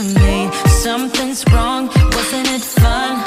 have made. Something's wrong, wasn't it fun?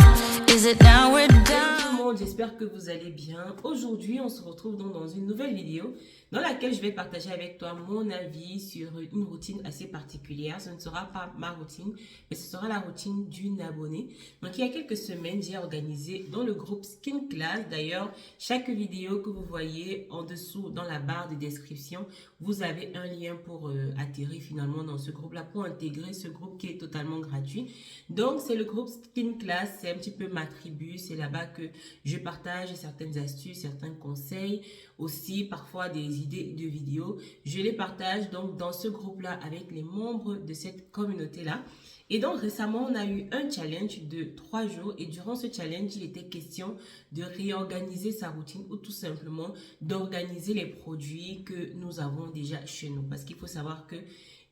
Is it now we're done? Tout le monde, j'espère que vous allez bien. Aujourd'hui, on se retrouve donc dans une nouvelle vidéo dans laquelle je vais partager avec toi mon avis sur une routine assez particulière. Ce ne sera pas ma routine, mais ce sera la routine d'une abonnée. Donc, il y a quelques semaines, j'ai organisé dans le groupe Skin Class. D'ailleurs, chaque vidéo que vous voyez en dessous dans la barre de description, vous avez un lien pour atterrir finalement dans ce groupe-là, pour intégrer ce groupe qui est totalement gratuit. Donc, c'est le groupe Skin Class, c'est un petit peu ma tribu. C'est là-bas que je partage certaines astuces, certains conseils, aussi parfois des idées de vidéos. Je les partage donc dans ce groupe-là avec les membres de cette communauté-là. Et donc récemment, on a eu un challenge de 3 jours et durant ce challenge, il était question de réorganiser sa routine ou tout simplement d'organiser les produits que nous avons déjà chez nous. Parce qu'il faut savoir que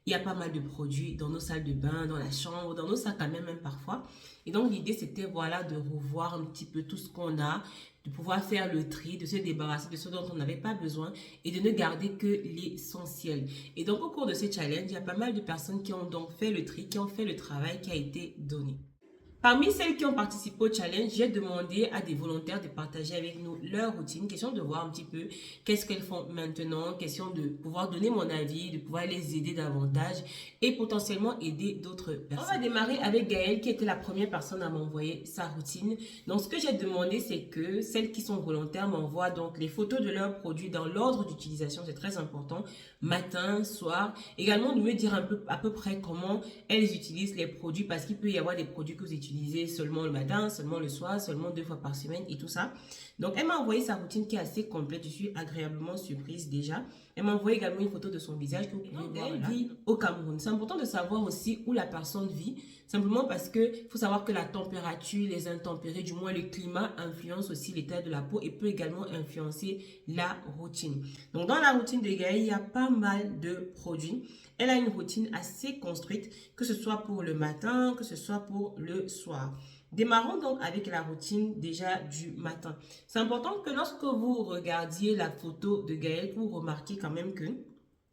il y a pas mal de produits dans nos salles de bain, dans la chambre, dans nos sacs à main même parfois. Et donc l'idée c'était voilà de revoir un petit peu tout ce qu'on a, de pouvoir faire le tri, de se débarrasser de ce dont on n'avait pas besoin et de ne garder que l'essentiel. Et donc au cours de ce challenge, il y a pas mal de personnes qui ont donc fait le tri, qui ont fait le travail qui a été donné. Parmi celles qui ont participé au challenge, j'ai demandé à des volontaires de partager avec nous leur routine, question de voir un petit peu qu'est-ce qu'elles font maintenant, question de pouvoir donner mon avis, de pouvoir les aider davantage et potentiellement aider d'autres personnes. On va démarrer avec Gaëlle qui était la première personne à m'envoyer sa routine. Donc ce que j'ai demandé, c'est que celles qui sont volontaires m'envoient donc les photos de leurs produits dans l'ordre d'utilisation, c'est très important, matin, soir. Également de me dire à peu près comment elles utilisent les produits parce qu'il peut y avoir des produits que vous utilisez seulement le matin, seulement le soir, seulement 2 fois par semaine et tout ça. Donc, elle m'a envoyé sa routine qui est assez complète. Je suis agréablement surprise déjà. Elle m'a envoyé également une photo de son visage que vous pouvez voir là. Elle vit au Cameroun. C'est important de savoir aussi où la personne vit. Simplement parce que faut savoir que la température, les intempéries, du moins le climat influence aussi l'état de la peau et peut également influencer la routine. Donc, dans la routine de Gaëlle, il y a pas mal de produits. Elle a une routine assez construite, que ce soit pour le matin, que ce soit pour le soir. Démarrons donc avec la routine déjà du matin. C'est important que lorsque vous regardiez la photo de Gaëlle, vous remarquez quand même que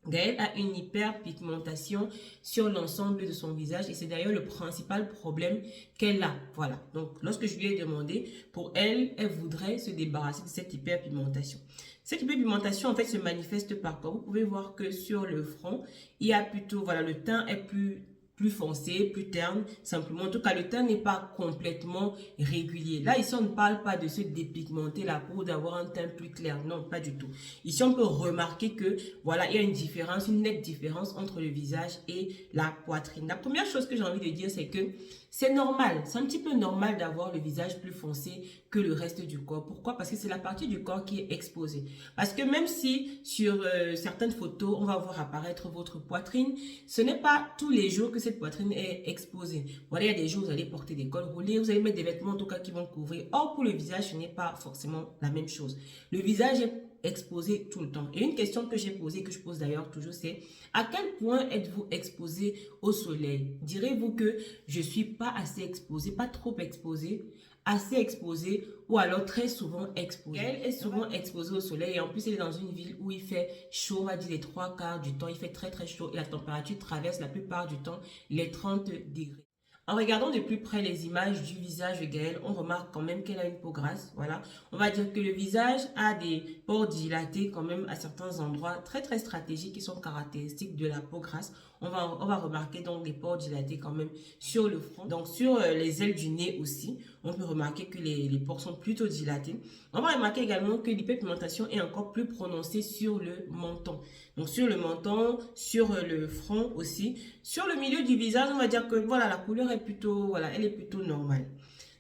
Gaëlle a une hyperpigmentation sur l'ensemble de son visage et c'est d'ailleurs le principal problème qu'elle a. Voilà. Donc, lorsque je lui ai demandé, pour elle, elle voudrait se débarrasser de cette hyperpigmentation. Cette hyperpigmentation, en fait, se manifeste par quoi? Vous pouvez voir que sur le front, il y a plutôt, voilà, le teint est plus foncé, plus terne, simplement. En tout cas, le teint n'est pas complètement régulier. Là, ici, on ne parle pas de se dépigmenter la peau, d'avoir un teint plus clair. Non, pas du tout. Ici, on peut remarquer que, voilà, il y a une différence, une nette différence entre le visage et la poitrine. La première chose que j'ai envie de dire, c'est que c'est normal. C'est un petit peu normal d'avoir le visage plus foncé que le reste du corps. Pourquoi? Parce que c'est la partie du corps qui est exposée. Parce que même si sur certaines photos, on va voir apparaître votre poitrine, ce n'est pas tous les jours que cette poitrine est exposée. Voilà, il y a des jours où vous allez porter des cols roulés, vous allez mettre des vêtements en tout cas qui vont couvrir. Or, pour le visage, ce n'est pas forcément la même chose. Le visage est exposé tout le temps. Et une question que j'ai posée, que je pose d'ailleurs toujours, c'est à quel point êtes-vous exposé au soleil? Direz-vous que je suis pas assez exposé, pas trop exposé, assez exposé ou alors très souvent exposé. Elle est souvent exposée au soleil et en plus elle est dans une ville où il fait chaud, on va dire les 3/4 du temps, il fait très très chaud et la température traverse la plupart du temps les 30 degrés. En regardant de plus près les images du visage de Gaëlle, on remarque quand même qu'elle a une peau grasse. Voilà. On va dire que le visage a des pores dilatés quand même à certains endroits très très stratégiques qui sont caractéristiques de la peau grasse. On va remarquer donc des pores dilatés quand même sur le front. Donc sur les ailes du nez aussi, on peut remarquer que les pores sont plutôt dilatés. On va remarquer également que l'hyperpigmentation est encore plus prononcée sur le menton. Donc sur le menton, sur le front aussi. Sur le milieu du visage, on va dire que voilà, la couleur est plutôt, voilà, elle est plutôt normale.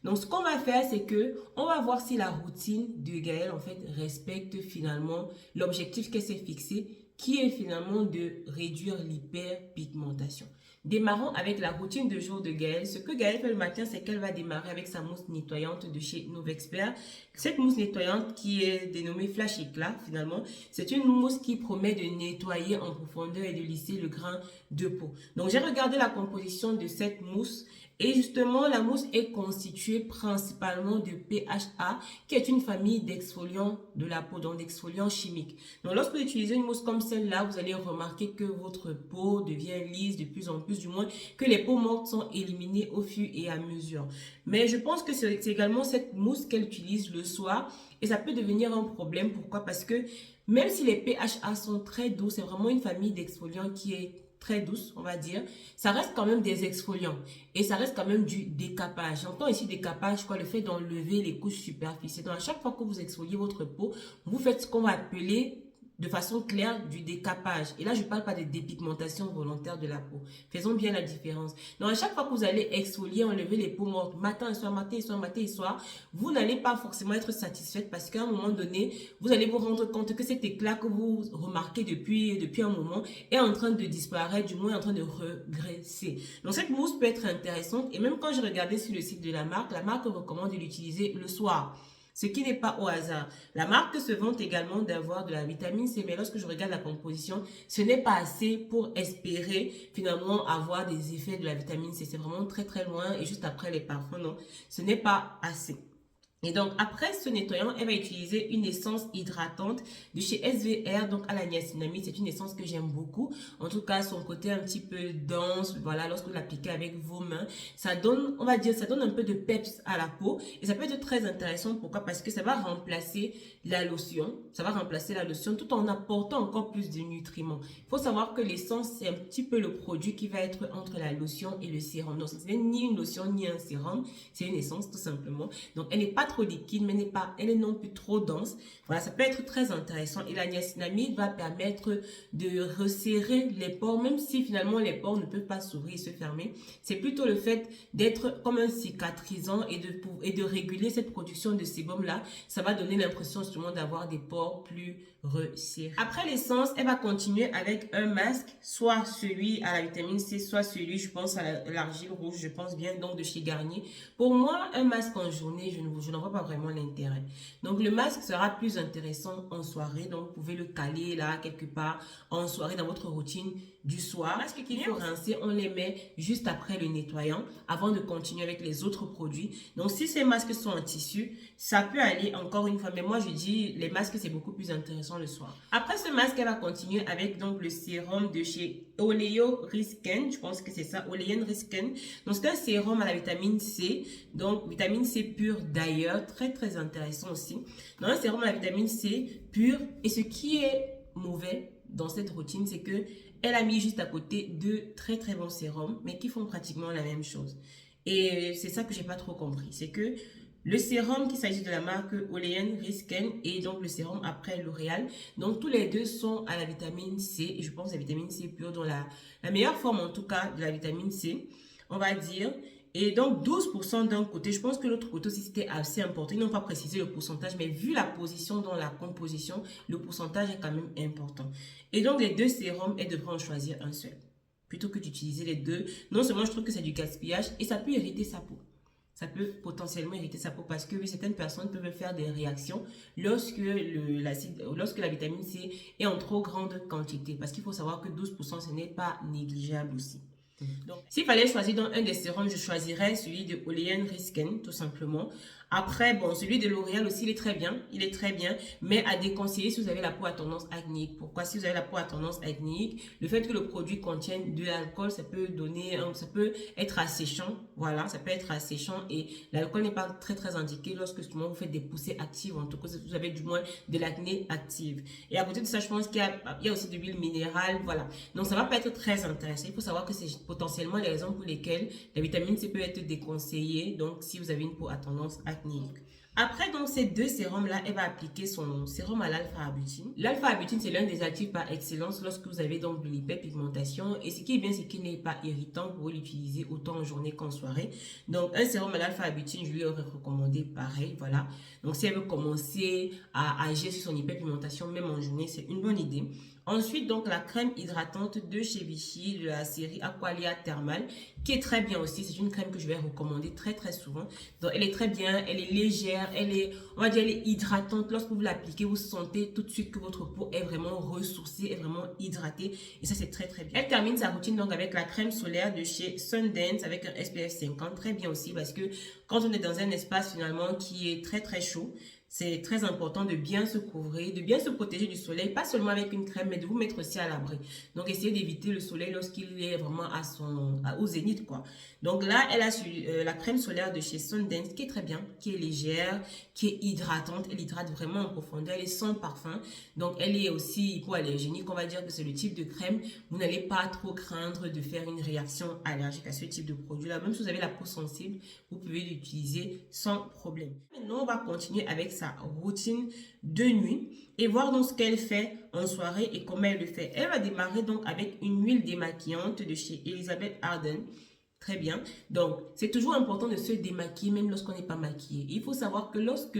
Donc, ce qu'on va faire, c'est que on va voir si la routine de Gaëlle, en fait, respecte finalement l'objectif qu'elle s'est fixé, qui est finalement de réduire l'hyperpigmentation. Démarrons avec la routine de jour de Gaëlle. Ce que Gaëlle fait le matin, c'est qu'elle va démarrer avec sa mousse nettoyante de chez Novexpert. Cette mousse nettoyante qui est dénommée Flash Éclat, finalement, c'est une mousse qui promet de nettoyer en profondeur et de lisser le grain de peau. Donc, j'ai regardé la composition de cette mousse Et justement, la mousse est constituée principalement de PHA, qui est une famille d'exfoliants de la peau, donc d'exfoliants chimiques. Donc, lorsque vous utilisez une mousse comme celle-là, vous allez remarquer que votre peau devient lisse de plus en plus, du moins que les peaux mortes sont éliminées au fur et à mesure. Mais je pense que c'est également cette mousse qu'elle utilise le soir et ça peut devenir un problème. Pourquoi? Parce que même si les PHA sont très doux, c'est vraiment une famille d'exfoliants qui est très douce, on va dire, ça reste quand même des exfoliants et ça reste quand même du décapage. J'entends ici décapage, quoi, le fait d'enlever les couches superficielles. Donc, à chaque fois que vous exfoliez votre peau, vous faites ce qu'on va appeler de façon claire du décapage. Et là, je ne parle pas de dépigmentation volontaire de la peau. Faisons bien la différence. Donc, à chaque fois que vous allez exfolier, enlever les peaux mortes, matin et soir, matin et soir, matin et soir, vous n'allez pas forcément être satisfaite parce qu'à un moment donné, vous allez vous rendre compte que cet éclat que vous remarquez depuis un moment est en train de disparaître, du moins en train de regresser. Donc, cette mousse peut être intéressante. Et même quand je regardais sur le site de la marque recommande de l'utiliser le soir. Ce qui n'est pas au hasard. La marque se vante également d'avoir de la vitamine C, mais lorsque je regarde la composition, ce n'est pas assez pour espérer finalement avoir des effets de la vitamine C. C'est vraiment très très loin et juste après les parfums, non, ce n'est pas assez. Et donc, après ce nettoyant, elle va utiliser une essence hydratante de chez SVR, donc à la niacinamide. C'est une essence que j'aime beaucoup. En tout cas, son côté un petit peu dense, voilà, lorsque vous l'appliquez avec vos mains, ça donne, on va dire, ça donne un peu de peps à la peau. Et ça peut être très intéressant. Pourquoi? Parce que ça va remplacer la lotion. Ça va remplacer la lotion tout en apportant encore plus de nutriments. Il faut savoir que l'essence, c'est un petit peu le produit qui va être entre la lotion et le sérum. Donc, ce n'est ni une lotion ni un sérum. C'est une essence, tout simplement. Donc, elle n'est pas trop liquide, mais elle est non plus trop dense. Voilà, ça peut être très intéressant. Et la niacinamide va permettre de resserrer les pores, même si finalement les pores ne peuvent pas s'ouvrir et se fermer. C'est plutôt le fait d'être comme un cicatrisant et de réguler cette production de sébum-là. Ça va donner l'impression justement d'avoir des pores plus resserrés. Après l'essence, elle va continuer avec un masque, soit celui à la vitamine C, soit celui, je pense, à l'argile rouge, je pense bien, donc de chez Garnier. Pour moi, un masque en journée, je n'en vois pas vraiment l'intérêt. Donc, le masque sera plus intéressant en soirée. Donc, vous pouvez le caler là, quelque part, en soirée, dans votre routine du soir. Masque qu'il faut rincer, on les met juste après le nettoyant, avant de continuer avec les autres produits. Donc, si ces masques sont en tissu, ça peut aller encore une fois. Mais moi, je dis, les masques, c'est beaucoup plus intéressant le soir. Après ce masque, elle va continuer avec donc le sérum de chez Oleo Risken. Je pense que c'est ça, Olean Risken. Donc, c'est un sérum à la vitamine C. Donc, vitamine C pure d'ailleurs, très très intéressant aussi. Donc, un sérum à la vitamine C pure. Et ce qui est mauvais dans cette routine, c'est que elle a mis juste à côté deux très très bons sérums, mais qui font pratiquement la même chose. Et c'est ça que j'ai pas trop compris. C'est que le sérum qui s'agit de la marque Olean Risken et donc le sérum après L'Oréal. Donc tous les deux sont à la vitamine C et je pense la vitamine C pure, dans la meilleure forme en tout cas de la vitamine C, on va dire. Et donc 12% d'un côté, je pense que l'autre côté aussi c'était assez important. Ils n'ont pas précisé le pourcentage, mais vu la position dans la composition, le pourcentage est quand même important. Et donc les deux sérums, elles devraient en choisir un seul. Plutôt que d'utiliser les deux, non seulement je trouve que c'est du gaspillage et ça peut irriter sa peau. Ça peut potentiellement irriter sa peau parce que oui, certaines personnes peuvent faire des réactions lorsque la vitamine C est en trop grande quantité. Parce qu'il faut savoir que 12%, ce n'est pas négligeable aussi. Donc, s'il fallait choisir dans un des sérums, je choisirais celui de Olean Risken, tout simplement. Après, bon, celui de L'Oréal aussi, il est très bien, mais à déconseiller si vous avez la peau à tendance acnéique. Pourquoi? Si vous avez la peau à tendance acnéique, le fait que le produit contienne de l'alcool, ça peut être asséchant, voilà, ça peut être asséchant et l'alcool n'est pas très très indiqué lorsque justement vous faites des poussées actives, en tout cas, vous avez du moins de l'acné active. Et à côté de ça, je pense qu'il y a aussi de l'huile minérale, voilà. Donc, ça va pas être très intéressant. Il faut savoir que c'est potentiellement les raisons pour lesquelles la vitamine C peut être déconseillée, donc si vous avez une peau à tendance acnéique. Après donc ces deux sérums là, elle va appliquer son sérum à l'alpha-arbutin. L'alpha-arbutin, c'est l'un des actifs par excellence lorsque vous avez donc de l'hyperpigmentation, et ce qui est bien, c'est qu'il n'est pas irritant. Vous pouvez l'utiliser autant en journée qu'en soirée. Donc un sérum à l'alpha-arbutin, je lui aurais recommandé pareil, voilà. Donc si elle veut commencer à agir sur son hyperpigmentation même en journée, c'est une bonne idée. Ensuite, donc, la crème hydratante de chez Vichy, de la série Aqualia Thermal, qui est très bien aussi. C'est une crème que je vais recommander très, très souvent. Donc, elle est très bien, elle est légère, elle est, on va dire, elle est hydratante. Lorsque vous l'appliquez, vous sentez tout de suite que votre peau est vraiment ressourcée, est vraiment hydratée. Et ça, c'est très, très bien. Elle termine sa routine, donc, avec la crème solaire de chez Sundance, avec un SPF 50. Très bien aussi, parce que quand on est dans un espace, finalement, qui est très, très chaud, c'est très important de bien se couvrir, de bien se protéger du soleil, pas seulement avec une crème, mais de vous mettre aussi à l'abri. Donc, essayez d'éviter le soleil lorsqu'il est vraiment au zénith, quoi. Donc là, elle a la crème solaire de chez Sundance, qui est très bien, qui est légère, qui est hydratante. Elle hydrate vraiment en profondeur, elle est sans parfum. Donc, elle est aussi hypoallergénique. On va dire que c'est le type de crème, vous n'allez pas trop craindre de faire une réaction allergique à ce type de produit-là. Même si vous avez la peau sensible, vous pouvez l'utiliser sans problème. Maintenant, on va continuer avec sa routine de nuit et voir donc ce qu'elle fait en soirée et comment elle le fait. Elle va démarrer donc avec une huile démaquillante de chez Elizabeth Arden. Très bien. Donc, c'est toujours important de se démaquiller même lorsqu'on n'est pas maquillé. Il faut savoir que lorsque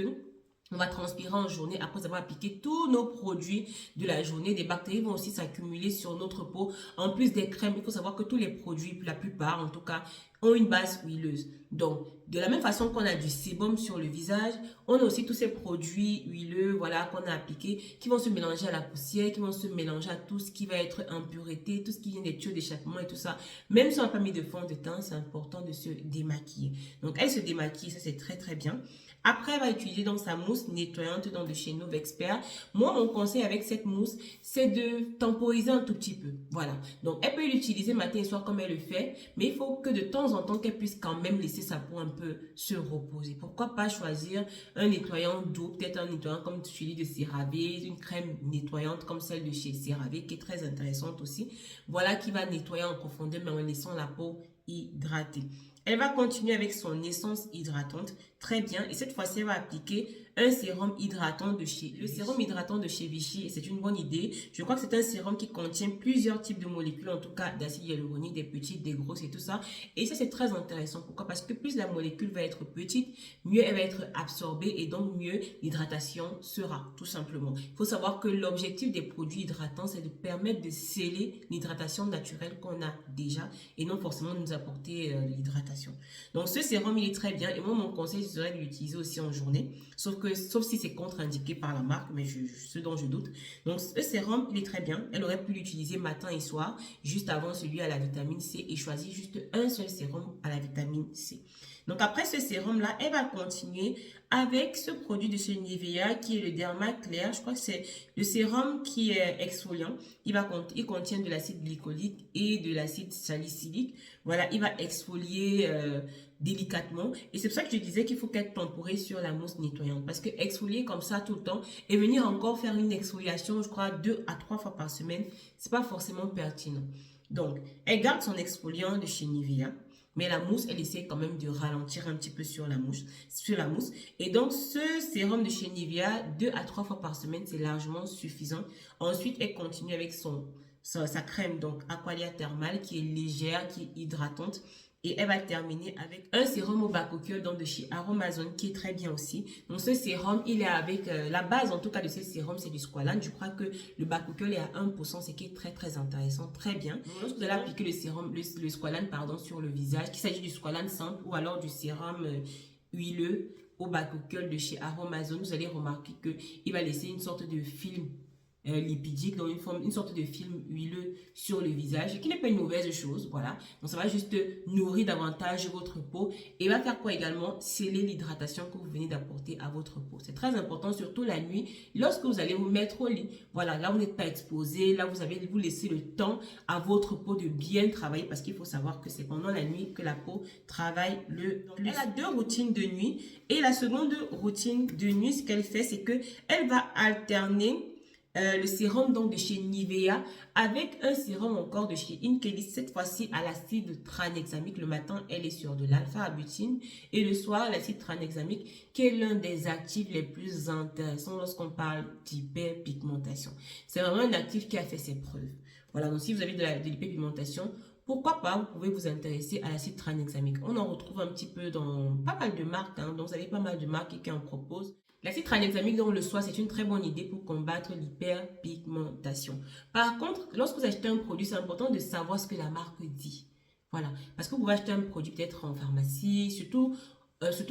on va transpirer en journée après avoir appliqué tous nos produits de la journée. Des bactéries vont aussi s'accumuler sur notre peau. En plus des crèmes, il faut savoir que tous les produits, la plupart en tout cas, ont une base huileuse. Donc, de la même façon qu'on a du sébum sur le visage, on a aussi tous ces produits huileux, voilà, qu'on a appliqués, qui vont se mélanger à la poussière, qui vont se mélanger à tout ce qui va être impureté, tout ce qui vient des tuyaux d'échappement et tout ça. Même si on n'a pas mis de fond de teint, c'est important de se démaquiller. Donc, elle se démaquille, ça c'est très très bien. Après, elle va utiliser donc sa mousse nettoyante donc de chez Novexpert. Moi, mon conseil avec cette mousse, c'est de temporiser un tout petit peu. Voilà. Donc, elle peut l'utiliser matin et soir comme elle le fait, mais il faut que de temps en temps, qu'elle puisse quand même laisser sa peau un peu se reposer. Pourquoi pas choisir un nettoyant doux, peut-être un nettoyant comme celui de CeraVe, une crème nettoyante comme celle de chez CeraVe, qui est très intéressante aussi. Voilà, qui va nettoyer en profondeur, mais en laissant la peau hydratée. Elle va continuer avec son essence hydratante, très bien. Et cette fois-ci, elle va appliquer un sérum hydratant de chez Vichy. Le sérum hydratant de chez Vichy, c'est une bonne idée. Je crois que c'est un sérum qui contient plusieurs types de molécules, en tout cas d'acide hyaluronique, des petites, des grosses et tout ça. Et ça, c'est très intéressant. Pourquoi? Parce que plus la molécule va être petite, mieux elle va être absorbée et donc mieux l'hydratation sera, tout simplement. Il faut savoir que l'objectif des produits hydratants, c'est de permettre de sceller l'hydratation naturelle qu'on a déjà et non forcément de nous apporter l'hydratation. Donc, ce sérum, il est très bien. Et moi, mon conseil serait de l'utiliser aussi en journée. Sauf si c'est contre-indiqué par la marque, mais ce dont je doute. Donc, ce sérum, il est très bien. Elle aurait pu l'utiliser matin et soir, juste avant celui à la vitamine C et choisir juste un seul sérum à la vitamine C. Donc, après ce sérum-là, elle va continuer avec ce produit de chez Nivea qui est le Derma Clair. Je crois que c'est le sérum qui est exfoliant. Il contient de l'acide glycolique et de l'acide salicylique. Voilà, il va exfolier délicatement. Et c'est pour ça que je disais qu'il faut qu'elle temporise sur la mousse nettoyante. Parce que exfolier comme ça tout le temps et venir encore faire une exfoliation, je crois, 2 à 3 fois par semaine, c'est pas forcément pertinent. Donc, elle garde son exfoliant de chez Nivea. Mais la mousse, elle essaie quand même de ralentir un petit peu sur la mousse. Et donc, ce sérum de chez Nivea, 2 à 3 fois par semaine, c'est largement suffisant. Ensuite, elle continue avec sa crème, donc Aqualia Thermal, qui est légère, qui est hydratante. Et elle va terminer avec un sérum au bacoquiol donc de chez Aromazone qui est très bien aussi. Donc ce sérum, il est avec la base en tout cas de ce sérum, c'est du squalane. Je crois que le bacoquiol est à 1%, ce qui est très très intéressant, très bien. Donc, lorsque vous allez appliquer le sérum, le squalane pardon, sur le visage, qu'il s'agit du squalane simple ou alors du sérum huileux au bacoquiol de chez Aromazone, vous allez remarquer qu'il va laisser une sorte de film lipidique, donc une sorte de film huileux sur le visage, qui n'est pas une mauvaise chose, voilà. Donc ça va juste nourrir davantage votre peau et va faire quoi également? Sceller l'hydratation que vous venez d'apporter à votre peau. C'est très important, surtout la nuit, lorsque vous allez vous mettre au lit. Voilà, là vous n'êtes pas exposé, là vous laissez le temps à votre peau de bien travailler parce qu'il faut savoir que c'est pendant la nuit que la peau travaille le plus. Elle a 2 routines de nuit et la seconde routine de nuit, ce qu'elle fait, c'est que elle va alterner le sérum donc de chez Nivea avec un sérum encore de chez Inkelis, cette fois-ci à l'acide tranexamique. Le matin, elle est sur de l'alpha-abutine et le soir, l'acide tranexamique qui est l'un des actifs les plus intéressants lorsqu'on parle d'hyperpigmentation. C'est vraiment un actif qui a fait ses preuves. Voilà, donc si vous avez de l'hyperpigmentation, pourquoi pas, vous pouvez vous intéresser à l'acide tranexamique. On en retrouve un petit peu dans pas mal de marques, donc vous avez pas mal de marques qui en proposent. L'acide tranexamique dans le soie, c'est une très bonne idée pour combattre l'hyperpigmentation. Par contre, lorsque vous achetez un produit, c'est important de savoir ce que la marque dit. Voilà, parce que vous pouvez acheter un produit peut-être en pharmacie, surtout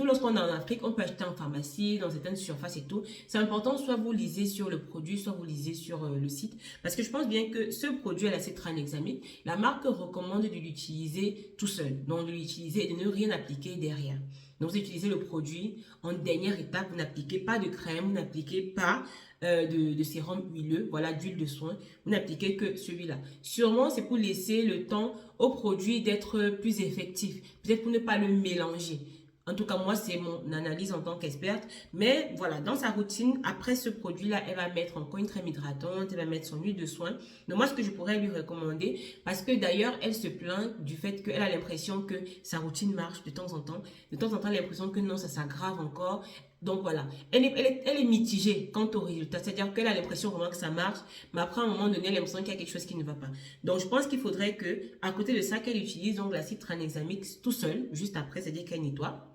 lorsqu'on est en Afrique, on peut acheter en pharmacie, dans certaines surfaces et tout. C'est important, soit vous lisez sur le produit, soit vous lisez sur le site. Parce que je pense bien que ce produit à l'acide tranexamique, la marque recommande de l'utiliser tout seul. Donc de l'utiliser et de ne rien appliquer derrière. Donc vous utilisez le produit en dernière étape, vous n'appliquez pas de crème, vous n'appliquez pas de sérum huileux, voilà, d'huile de soin, vous n'appliquez que celui-là. Sûrement, c'est pour laisser le temps au produit d'être plus effectif, peut-être pour ne pas le mélanger. En tout cas, moi, c'est mon analyse en tant qu'experte. Mais voilà, dans sa routine, après ce produit-là, elle va mettre encore une crème hydratante, elle va mettre son huile de soin. Donc moi, ce que je pourrais lui recommander, parce que d'ailleurs, elle se plaint du fait qu'elle a l'impression que sa routine marche de temps en temps. De temps en temps, elle a l'impression que non, ça s'aggrave encore. Donc voilà, elle est mitigée quant au résultat. C'est-à-dire qu'elle a l'impression vraiment que ça marche, mais après, à un moment donné, elle a l'impression qu'il y a quelque chose qui ne va pas. Donc je pense qu'il faudrait que, à côté de ça, qu'elle utilise donc l'acide tranexamique tout seul, juste après, c'est-à-dire qu'elle nettoie.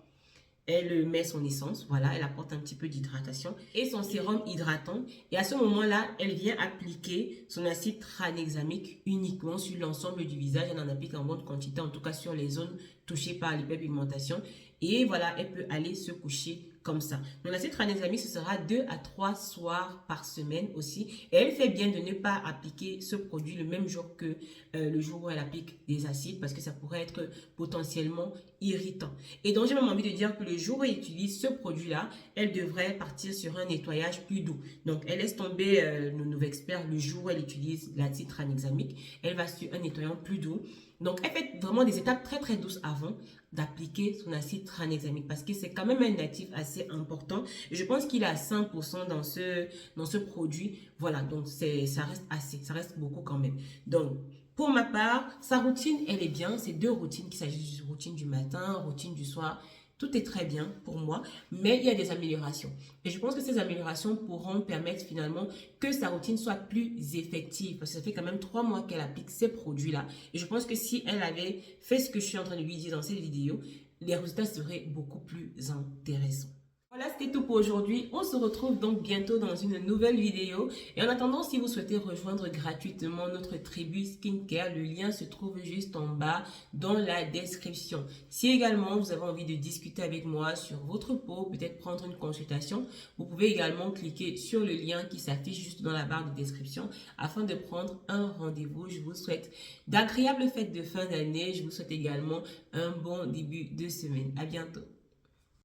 Elle met son essence, voilà, elle apporte un petit peu d'hydratation et son sérum hydratant. Et à ce moment-là, elle vient appliquer son acide tranexamique uniquement sur l'ensemble du visage. Elle en applique en bonne quantité, en tout cas sur les zones touchées par l'hyperpigmentation. Et voilà, elle peut aller se coucher comme ça. Donc l'acide tranexamique, ce sera 2 à 3 soirs par semaine aussi. Et elle fait bien de ne pas appliquer ce produit le même jour que le jour où elle applique des acides parce que ça pourrait être potentiellement irritant. Et donc j'ai même envie de dire que le jour où elle utilise ce produit-là, elle devrait partir sur un nettoyage plus doux. Donc elle laisse tomber nos nouveaux experts le jour où elle utilise l'acide tranexamique. Elle va sur un nettoyant plus doux. Donc elle fait vraiment des étapes très très douces avant d'appliquer son acide tranexamique parce que c'est quand même un actif assez important. Et je pense qu'il est à 100% dans ce produit. Voilà, donc ça reste assez, ça reste beaucoup quand même. Donc, pour ma part, sa routine, elle est bien. C'est deux routines, qu'il s'agisse de routine du matin, routine du soir. Tout est très bien pour moi, mais il y a des améliorations. Et je pense que ces améliorations pourront permettre finalement que sa routine soit plus effective. Parce que ça fait quand même 3 mois qu'elle applique ces produits-là. Et je pense que si elle avait fait ce que je suis en train de lui dire dans cette vidéo, les résultats seraient beaucoup plus intéressants. Voilà, c'était tout pour aujourd'hui. On se retrouve donc bientôt dans une nouvelle vidéo. Et en attendant, si vous souhaitez rejoindre gratuitement notre tribu Skincare, le lien se trouve juste en bas dans la description. Si également vous avez envie de discuter avec moi sur votre peau, peut-être prendre une consultation, vous pouvez également cliquer sur le lien qui s'affiche juste dans la barre de description afin de prendre un rendez-vous. Je vous souhaite d'agréables fêtes de fin d'année. Je vous souhaite également un bon début de semaine. À bientôt.